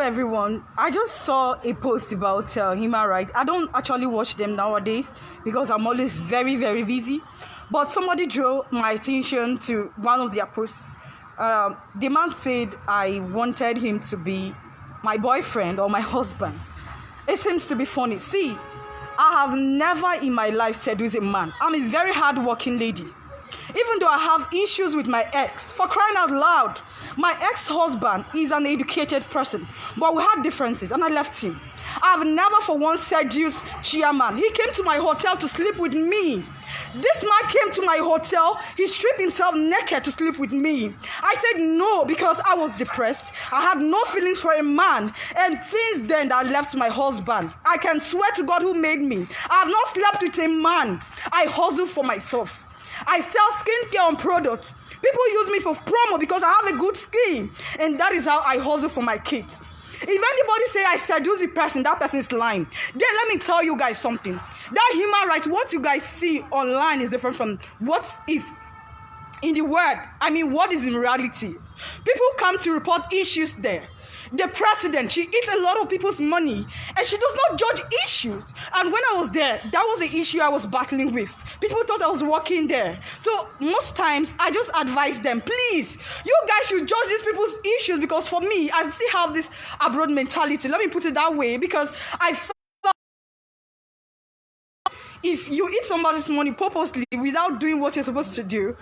everyone. I just saw a post about human rights. I don't actually watch them nowadays because I'm always very, very busy. But somebody drew my attention to one of their posts. The man said I wanted him to be my boyfriend or my husband. It seems to be funny. See, I have never in my life seduced a man. I'm a very hard-working lady. Even though I have issues with my ex, for crying out loud, my ex-husband is an educated person, but we had differences and I left him. I've never for once seduced chairman. He came to my hotel to sleep with me. This man came to my hotel, he stripped himself naked to sleep with me. I said no because I was depressed. I had no feelings for a man, and since then I left my husband. I can swear to God who made me, I have not slept with a man. I hustle for myself. I sell skincare and products. People use me for promo because I have a good skin, and that is how I hustle for my kids. If anybody say I seduce a person, that person is lying. Then let me tell you guys something. That human rights, what you guys see online is different from what is in the world. I mean, what is in reality. People come to report issues there. The president, she eats a lot of people's money and she does not judge issues. And when I was there, that was the issue I was battling with. People thought I was working there. So most times I just advise them, please, you guys should judge these people's issues, because for me, I still have this abroad mentality. Let me put it that way, because I felt if you eat somebody's money purposely without doing what you're supposed to do,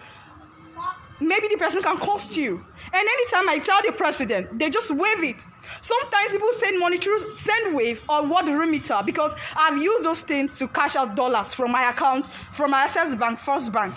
maybe the person can cost you. And anytime I tell the president, they just waive it. Sometimes people send money through SendWave or word remitter, because I've used those things to cash out dollars from my account, from my Access Bank, First Bank,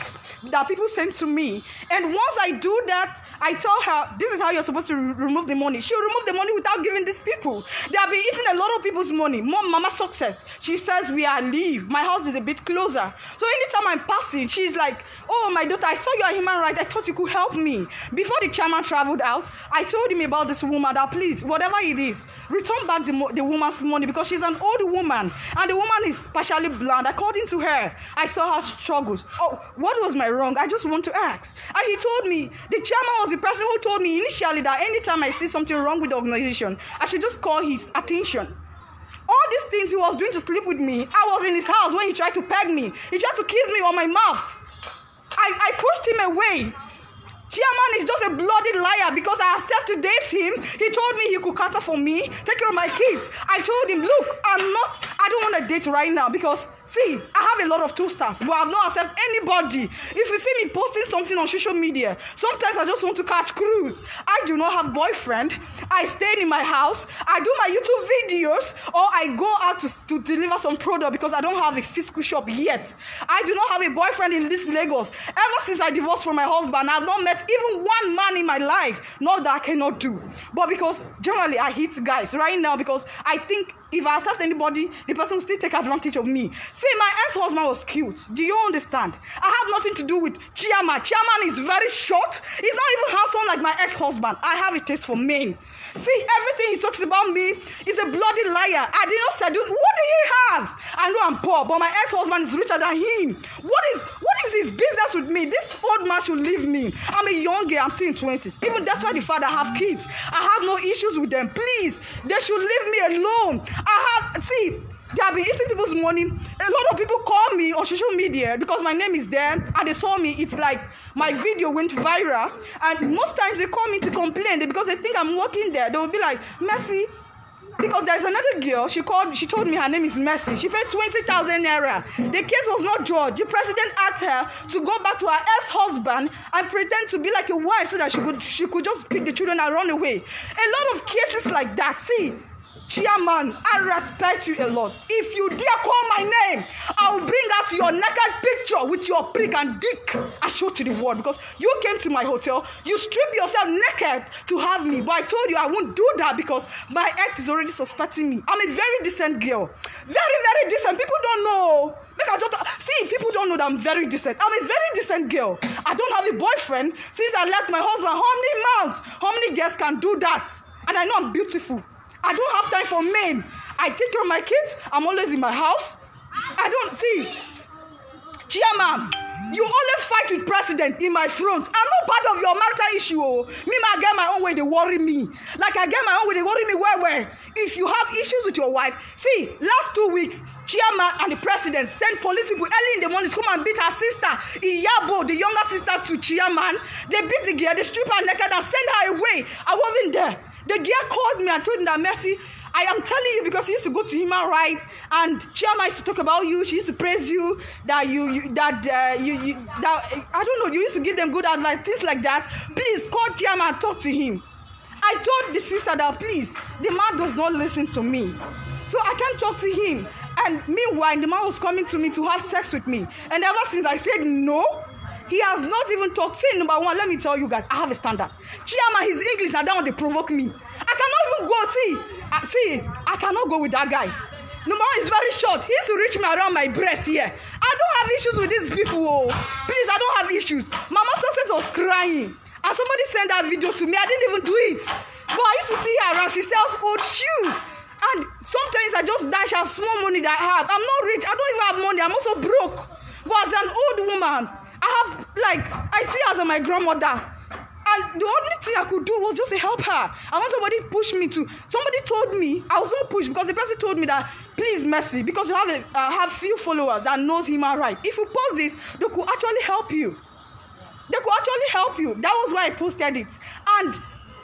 that people send to me. And once I do that, I tell her, this is how you're supposed to remove the money. She'll remove the money without giving these people. They have been eating a lot of people's money. Mama Success, she says we are leave. My house is a bit closer. So anytime I'm passing, she's like, oh, my daughter, I saw you are human rights. I thought you could help me. Before the chairman traveled out, I told him about this woman that please, whatever it is, return back the woman's money, because she's an old woman and the woman is partially blind. According to her, I saw her struggles. Oh, what was my wrong? I just want to ask. And he told me, the chairman was the person who told me initially that anytime I see something wrong with the organization, I should just call his attention. All these things he was doing to sleep with me, I was in his house when he tried to peg me. He tried to kiss me on my mouth. I pushed him away. Chairman is just a bloody liar, because I accepted to date him. He told me he could cater for me, take care of my kids. I told him, look, I don't want to date right now, because see, I have a lot of 2 stars, but I've not accepted anybody. If you see me posting something on social media, sometimes I just want to catch cruise. I do not have boyfriend. I stay in my house. I do my YouTube videos, or I go out to deliver some product, because I don't have a physical shop yet. I do not have a boyfriend in this Lagos. Ever since I divorced from my husband, I've not met even one man in my life. Not that I cannot do, but because generally I hit guys right now, because I think if I accept anybody, the person will still take advantage of me. See, my ex-husband was cute. Do you understand? I have nothing to do with Chairman. Chairman is very short. He's not even handsome like my ex-husband. I have a taste for men. See, everything he talks about me is a bloody liar. I did not seduce. What did he have? I know I'm poor, but my ex-husband is richer than him. What is his business with me? This old man should leave me. I'm a young girl. I'm still in 20s. Even that's why the father have kids. I have no issues with them. Please, they should leave me alone. They have been eating people's money. A lot of people call me on social media because my name is there and they saw me. It's like my video went viral, and most times they call me to complain because they think I'm working there. They will be like, Mercy, because there's another girl, she told me her name is Mercy. She paid 20,000 naira. The case was not judged. The president asked her to go back to her ex-husband and pretend to be like a wife so that she could just pick the children and run away. A lot of cases like that. See, Chairman, I respect you a lot. If you dare call my name, I will bring out your naked picture with your prick and dick and show to the world, because you came to my hotel, you stripped yourself naked to have me, but I told you I won't do that because my ex is already suspecting me. I'm a very decent girl. Very, very decent. People don't know. People don't know that I'm very decent. I'm a very decent girl. I don't have a boyfriend since I left my husband. How many months? How many girls can do that? And I know I'm beautiful. I don't have time for men. I take care of my kids. I'm always in my house. I don't see. Chairman, You always fight with president in my front. I'm not part of your marital issue. Oh. Me, I get my own way, they worry me. Like I get my own way, they worry me where. If you have issues with your wife, see, last 2 weeks, chairman and the president sent police people early in the morning to come and beat her sister, Iyabo, the younger sister to chairman. They beat the girl, they strip her naked and send her away. I wasn't there. The girl called me and told me that, Mercy, I am telling you because you used to go to human rights and chairman used to talk about you. She used to praise you that that I don't know. You used to give them good advice, things like that. Please call chairman and talk to him. I told the sister that please, the man does not listen to me, so I can't talk to him. And meanwhile, the man was coming to me to have sex with me, and ever since I said no. He has not even talked. Say number one, let me tell you guys, I have a standard. Chairman, his English, now that one they provoke me. I cannot even go, I cannot go with that guy. Number one is very short. He used to reach me around my breast here. I don't have issues with these people. Oh. Please, I don't have issues. Mama Success was crying. And somebody sent that video to me. I didn't even do it. But I used to see her around. She sells old shoes. And sometimes I just dash her small money that I have. I'm not rich. I don't even have money. I'm also broke. But as an old woman, I see her as my grandmother. And the only thing I could do was just to help her. And when somebody pushed me somebody told me, I was not pushed because the person told me that, please, Mercy, because you have few followers that knows human rights. If you post this, they could actually help you. They could actually help you. That was why I posted it. And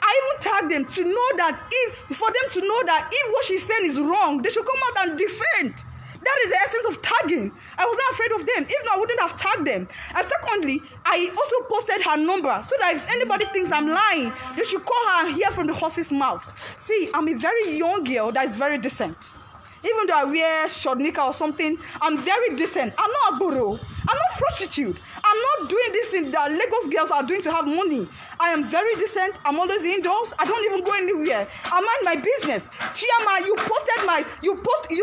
I even tagged them to know that for them to know that if what she's saying is wrong, they should come out and defend. That is the essence of tagging. I was not afraid of them. If not, I wouldn't have tagged them. And secondly, I also posted her number so that if anybody thinks I'm lying, they should call her and hear from the horse's mouth. See, I'm a very young girl that is very decent. Even though I wear short knicker or something, I'm very decent. I'm not a boro. I'm not a prostitute. I'm not doing this thing that Lagos girls are doing to have money. I am very decent. I'm always indoors. I don't even go anywhere. I mind my business. Chiama, you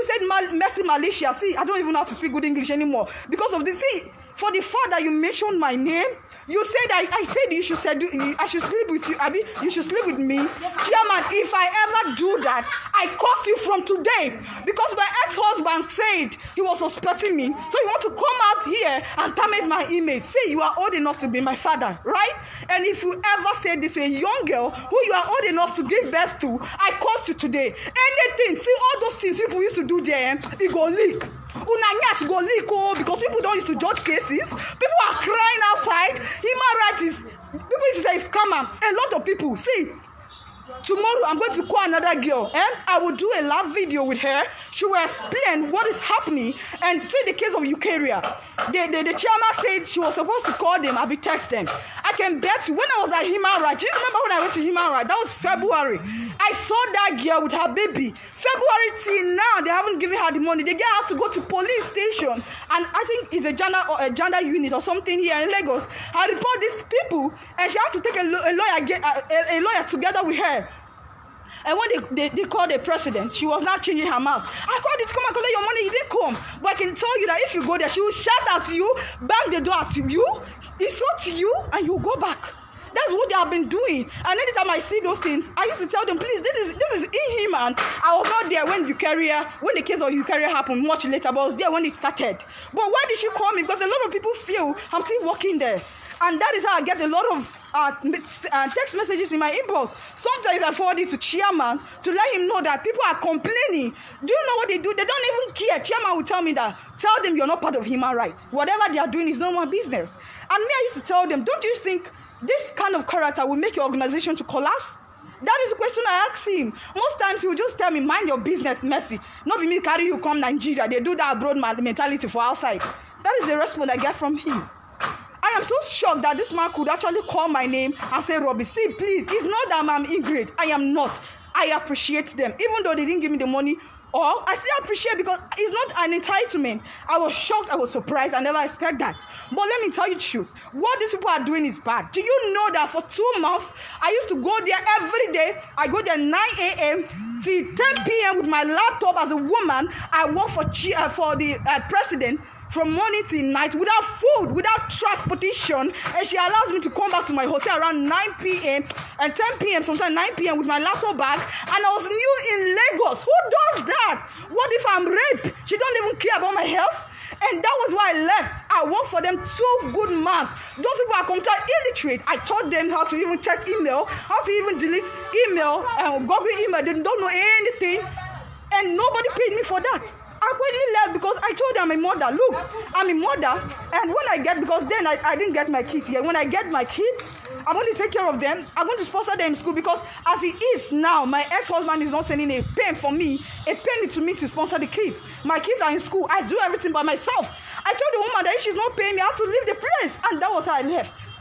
said Mercy Malaysia. See, I don't even know how to speak good English anymore. Because of this, see, for the fact that you mentioned my name, you said I said I should sleep with you. Abi, you should sleep with me. Chairman, if I ever do that, I curse you from today. Because my ex-husband said he was suspecting me. So you want to come out here and tarnish my image. Say you are old enough to be my father, right? And if you ever say this to a young girl who you are old enough to give birth to, I curse you today. Anything, see all those things people used to do there, it go leak. Unanya go leak, oh, because people don't used to judge cases. People are crying outside. Human rights is, people used to say it's scammer. A lot of people, see, tomorrow I'm going to call another girl and I will do a live video with her. She will explain what is happening. And say the case of Eukarya, the chairman said she was supposed to call them. I'll be texting. I can bet you when I was at Human Rights, do you remember when I went to Human Rights? That was February. I saw that girl with her baby. February till now, they haven't given her the money. The girl has to go to police station, and I think it's a gender unit or something here in Lagos. I report these people, and she has to take a lawyer together with her. And when they called the president, she was not changing her mouth. I called it, come and collect your money, you didn't come. But I can tell you that if you go there, she will shout at you, bang the door at you, insult to you, and you go back. That's what they have been doing. And anytime I see those things, I used to tell them, please, this is inhuman. I was not there when the case of Eukarya happened much later, but I was there when it started. But why did she call me? Because a lot of people feel I'm still working there. And that is how I get a lot of text messages in my inbox. Sometimes I forward it to chairman to let him know that people are complaining. Do you know what they do? They don't even care. Chairman will tell me that, tell them you're not part of human rights. Whatever they are doing is not my business. And me, I used to tell them, don't you think this kind of character will make your organization to collapse? That is the question I ask him. Most times he will just tell me, mind your business, Mercy. Not be me carry you come Nigeria. They do that abroad mentality for outside. That is the response I get from him. I am so shocked that this man could actually call my name and say, Robbie, see, please, it's not that I'm ingrate. I am not. I appreciate them. Even though they didn't give me the money, or I still appreciate because it's not an entitlement. I was shocked. I was surprised. I never expect that. But let me tell you the truth. What these people are doing is bad. Do you know that for 2 months, I used to go there every day. I go there 9 a.m. till 10 p.m. with my laptop as a woman. I work for the president. from morning till night without food, without transportation, and she allows me to come back to my hotel around 9 p.m. and 10 p.m., sometimes 9 p.m. with my laptop bag, and I was new in Lagos. Who does that? What if I'm raped? She don't even care about my health. And that was why I left. I worked for them 2 good months. Those people are computer illiterate. I taught them how to even check email, how to even delete email, and Google email. They don't know anything. And nobody paid me for that. I quickly left because I told them I'm a mother. Look, I'm a mother. And when I get, because then I didn't get my kids yet. When I get my kids, I'm going to take care of them. I'm going to sponsor them in school, because as it is now, my ex-husband is not sending a pen for me, a penny to me to sponsor the kids. My kids are in school. I do everything by myself. I told the woman that if she's not paying me, I have to leave the place. And that was how I left.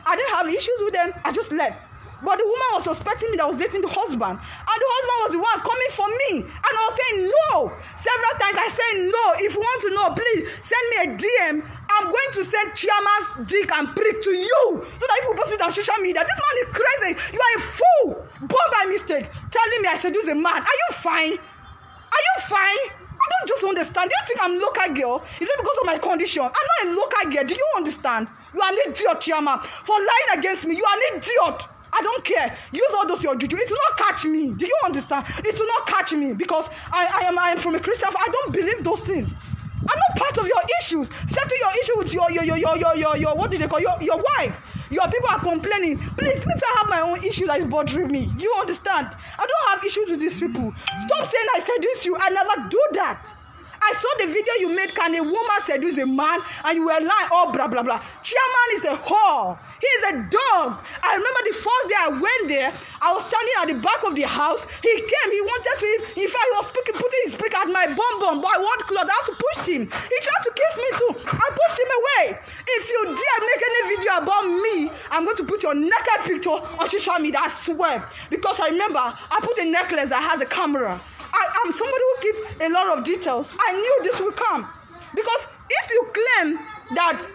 I didn't have issues with them. I just left. But the woman was suspecting me that I was dating the husband. And the husband was the one coming for me. And I was saying no. Several times I said no. If you want to know, please send me a DM. I'm going to send chairman's dick and prick to you, so that people post it on social media. This man is crazy. You are a fool. Born by mistake. Telling me I seduce a man. Are you fine? Are you fine? I don't just understand. Do you think I'm a local girl? Is it because of my condition? I'm not a local girl. Do you understand? You are an idiot, chairman. For lying against me, you are an idiot. I don't care. Use all those your juju. It will not catch me. Do you understand? It will not catch me, because I am from a Christian. I don't believe those things. I'm not part of your issues. Settle your issue with your what do they call your wife. Your people are complaining. Please, I have my own issue that is bothering me. You understand? I don't have issues with these people. Stop saying I seduce you. I never do that. I saw the video you made. Can a woman seduce a man? And you were lying, oh, blah, blah, blah. Chairman is a whore. He is a dog. I remember the first day I went there, I was standing at the back of the house. He came, he wanted to, in fact, he was putting his prick at my bum, but I want clothes. I had to push him. He tried to kiss me too. I pushed him away. If you dare make any video about me, I'm going to put your naked picture on social media, I swear. Because I remember, I put a necklace that has a camera. I'm somebody who keeps a lot of details. I knew this would come. Because if you claim that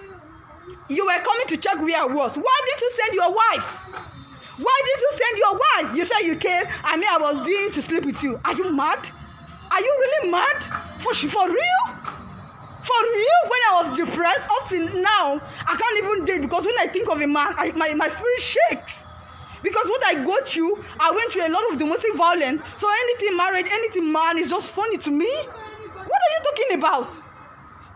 you were coming to check where I was, why didn't you send your wife? Why didn't you send your wife? You said you came, I mean I was doing to sleep with you. Are you mad? Are you really mad? For real? For real? When I was depressed, up till now, I can't even date, because when I think of a man, my spirit shakes. Because what I go through, I went through a lot of domestic violence. So anything marriage, anything man is just funny to me. What are you talking about?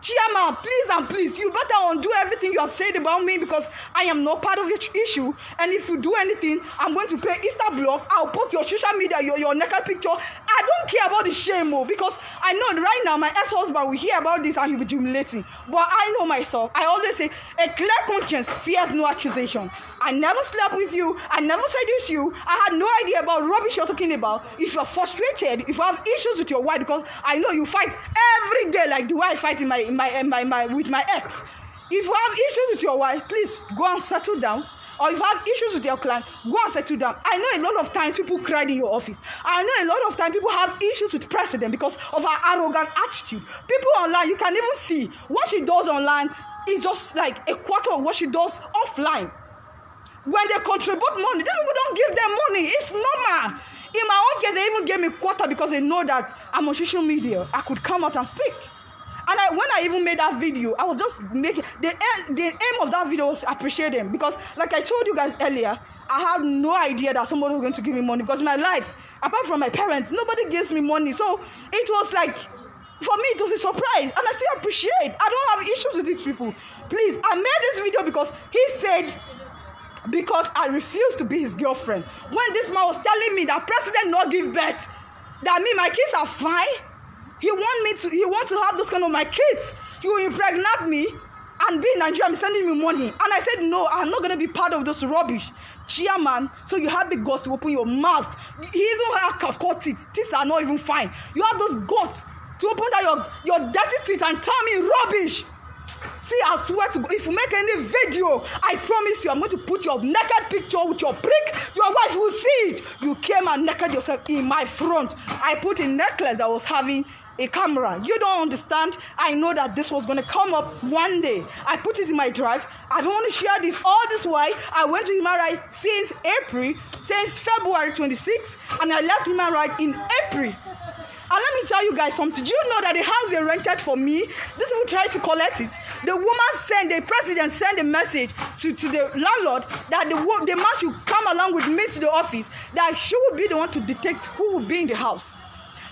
Chairman, please and please, you better undo everything you have said about me, because I am not part of your issue. And if you do anything, I'm going to pay Insta block. I'll post your social media, your naked picture. I don't care about the shame, because I know right now my ex-husband will hear about this and he'll be humiliating. But I know myself. I always say, a clear conscience fears no accusation. I never slept with you. I never seduced you. I had no idea about rubbish you're talking about. If you're frustrated, if you have issues with your wife, because I know you fight every day like the way I fight with my ex. If you have issues with your wife, please go and settle down. Or if you have issues with your client, go and settle down. I know a lot of times people cry in your office. I know a lot of times people have issues with president because of her arrogant attitude. People online, you can even see what she does online is just like a quarter of what she does offline. When they contribute money, these people don't give them money. It's normal. In my own case, they even gave me quarter because they know that I'm on social media. I could come out and speak. And when I even made that video, I was just making the aim of that video was to appreciate them, because like I told you guys earlier, I had no idea that somebody was going to give me money, because in my life, apart from my parents, nobody gives me money. So it was like, for me, it was a surprise, and I still appreciate. I don't have issues with these people. Please, I made this video because he said, because I refused to be his girlfriend. When this man was telling me that president not give birth, that me, my kids are fine. He want to have those kind of my kids. He will impregnate me and be in Nigeria and sending me money. And I said, no, I'm not going to be part of this rubbish. Chairman, so you have the guts to open your mouth. He even have cut teeth. Teeth are not even fine. You have those guts to open that your dirty teeth and tell me rubbish. See, I swear to God, if you make any video, I promise you, I'm going to put your naked picture with your prick. Your wife will see it. You came and naked yourself in my front. I put a necklace that was having a camera. You don't understand. I know that this was going to come up one day. I put it in my drive. I don't want to share this all this while. I went to human rights since February 26th, and I left human rights in April. And let me tell you guys something. Do you know that the house they rented for me, these people people try to collect it. The president sent a message to the landlord that the man should come along with me to the office, that she will be the one to detect who will be in the house.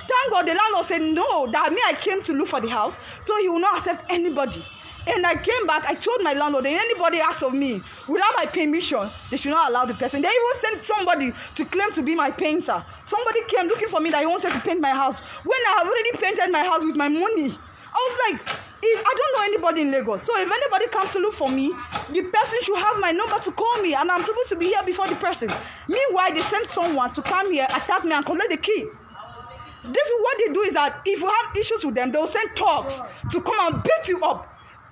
Thank God the landlord said no, that I came to look for the house, so he will not accept anybody. And I came back, I told my landlord that anybody asks of me without my permission, they should not allow the person. They even sent somebody to claim to be my painter. Somebody came looking for me that he wanted to paint my house. When I have already painted my house with my money, I was like, I don't know anybody in Lagos. So if anybody comes to look for me, the person should have my number to call me, and I'm supposed to be here before the person. Meanwhile, they sent someone to come here, attack me, and collect the key. This is what they do, is that if you have issues with them, they will send thugs to come and beat you up.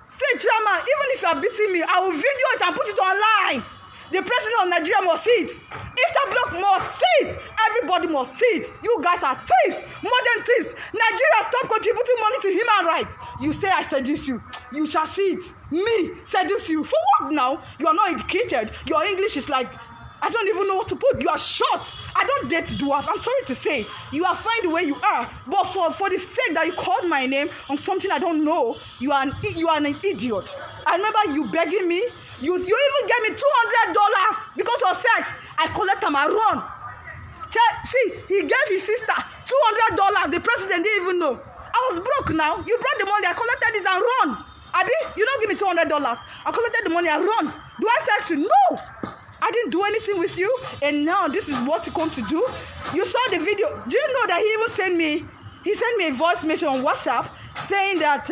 Say, chairman, even if you are beating me, I will video it and put it online. The president of Nigeria must see it. Eastern Bloc must see it. Everybody must see it. You guys are thieves, modern thieves. Nigeria, stop contributing money to human rights. You say I seduce you. You shall see it. Me seduce you. For what now? You are not educated. Your English is like, I don't even know what to put. You are short. I don't date dwarf. I'm sorry to say. You are fine the way you are. But for the sake that you called my name on something I don't know, you are an idiot. I remember you begging me. You even gave me $200 because of sex. I collect them, I run. See, he gave his sister $200. The president didn't even know. I was broke now. You brought the money. I collected it and run. Abi, you don't give me $200. I collected the money and run. Do I sex you? No. I didn't do anything with you, and now this is what you come to do. You saw the video. Do you know that he even sent me a voice message on WhatsApp saying that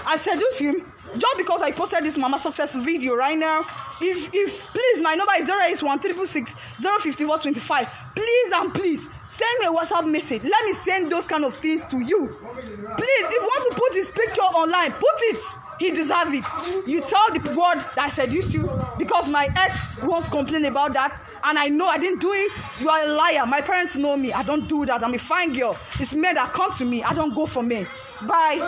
I seduced him just because I posted this Mama Success video right now. If please, my number is 081-366-05425. Please and please send me a WhatsApp message. Let me send those kind of things to you. Please, if you want to put his picture online, put it. He deserves it. You tell the world that I seduced you, because my ex once complained about that, and I know I didn't do it. You are a liar. My parents know me. I don't do that. I'm a fine girl. It's men that come to me. I don't go for men. Bye.